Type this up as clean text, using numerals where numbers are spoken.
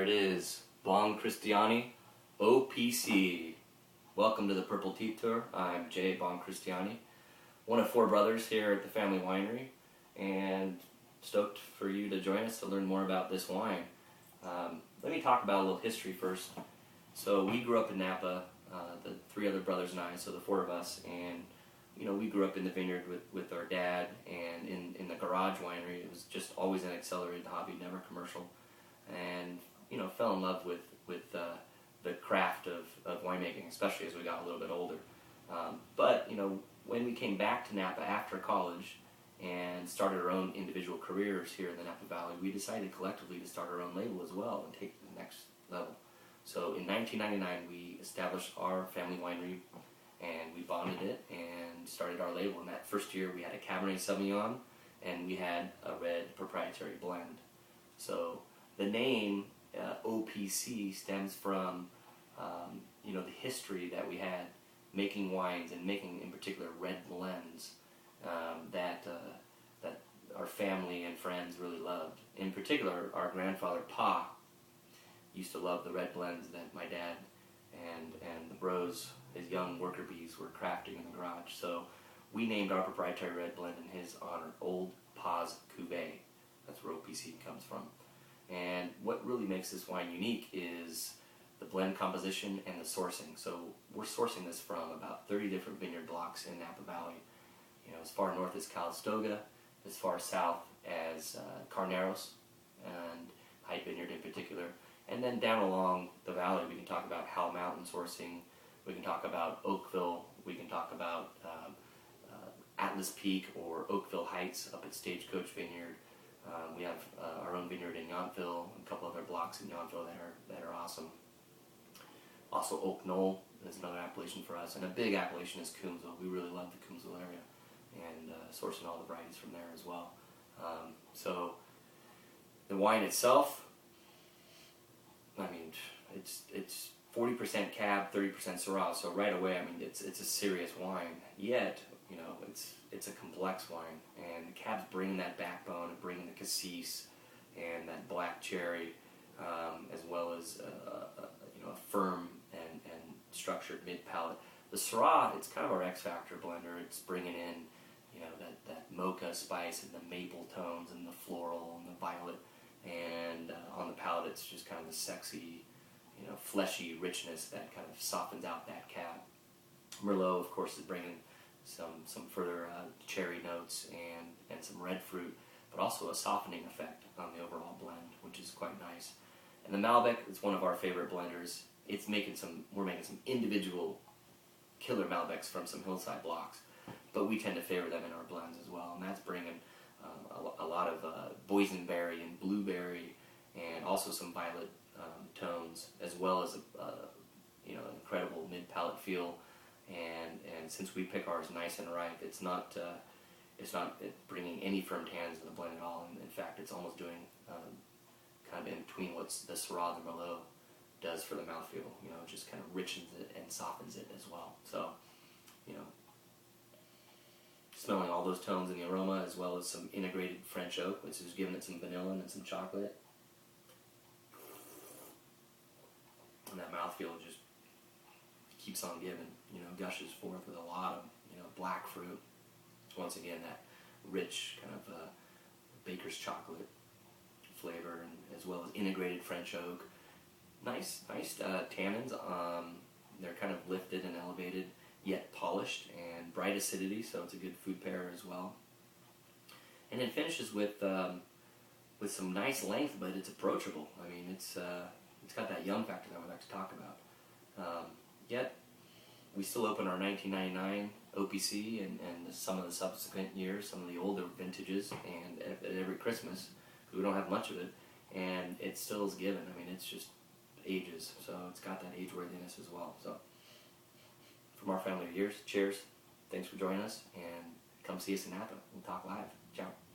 it is, Buoncristiani, OPC. Welcome to the Purple Teeth Tour. I'm Jay Buoncristiani, one of 4 brothers here at the family winery, and stoked for you to join us to learn more about this wine. Let me talk about a little history first. So we grew up in Napa, the 3 other brothers and I, so the 4 of us, and we grew up in the vineyard with our dad, and in the garage winery. It was just always an accelerated hobby, never commercial, and fell in love with the craft of winemaking, especially as we got a little bit older. But when we came back to Napa after college and started our own individual careers here in the Napa Valley, we decided collectively to start our own label as well and take it to the next level. So in 1999 we established our family winery, and we bonded it and started our label. In that first year we had a Cabernet Sauvignon and we had a red proprietary blend. So the name OPC stems from the history that we had making wines and making in particular red blends that our family and friends really loved. In particular, our grandfather Pa used to love the red blends that my dad and the bros, his young worker bees, were crafting in the garage. So we named our proprietary red blend in his honor, Old Pa's Cuvée. That's where OPC comes from. And what really makes this wine unique is the blend composition and the sourcing. So we're sourcing this from about 30 different vineyard blocks in Napa Valley. As far north as Calistoga, as far south as Carneros and Hyde Vineyard in particular. And then down along the valley we can talk about Howell Mountain sourcing, we can talk about Oakville, we can talk about Atlas Peak or Oakville Heights up at Stagecoach Vineyard. We have our own vineyard in Yountville, and a couple other blocks in Yountville that are awesome. Also Oak Knoll is another appellation for us, and a big appellation is Coombsville. We really love the Coombsville area, and sourcing all the varieties from there as well. So the wine itself, it's 40% Cab, 30% Syrah. So right away, it's a serious wine. Yet, it's a complex wine, and the Cab's bringing that backbone and bringing the cassis and that black cherry, as well as a firm and structured mid palate. The Syrah, it's kind of our X Factor blender. It's bringing in that mocha spice and the maple tones and the floral and the violet, and on the palate it's just kind of the sexy, fleshy richness that kind of softens out that Cab. Merlot, of course, is bringing some further cherry notes and some red fruit, but also a softening effect on the overall blend, which is quite nice. And the Malbec is one of our favorite blenders. We're making some individual killer Malbecs from some hillside blocks, but we tend to favor them in our blends as well, and that's bringing a lot of boysenberry and blueberry, and also some violet tones, as well as an incredible mid-palate feel. And since we pick ours nice and ripe, it's not bringing any firm tannins in the blend at all. And in fact, it's almost doing kind of in between what the Syrah and the Merlot does for the mouthfeel. It just kind of richens it and softens it as well. So, smelling all those tones in the aroma, as well as some integrated French oak, which is giving it some vanilla and some chocolate. And that mouthfeel just keeps on giving, gushes forth with a lot of, black fruit. Once again, that rich kind of baker's chocolate flavor, and as well as integrated French oak. Nice tannins. They're kind of lifted and elevated, yet polished, and bright acidity, so it's a good food pair as well. And it finishes with some nice length, but it's approachable. It's got that yum factor that we like to talk about. Yet we still open our 1999 OPC and some of the subsequent years, some of the older vintages, and at every Christmas, because we don't have much of it, and it still is given. It's just ages, so it's got that age-worthiness as well. So from our family of years, cheers, thanks for joining us, and come see us in Napa. We'll talk live. Ciao.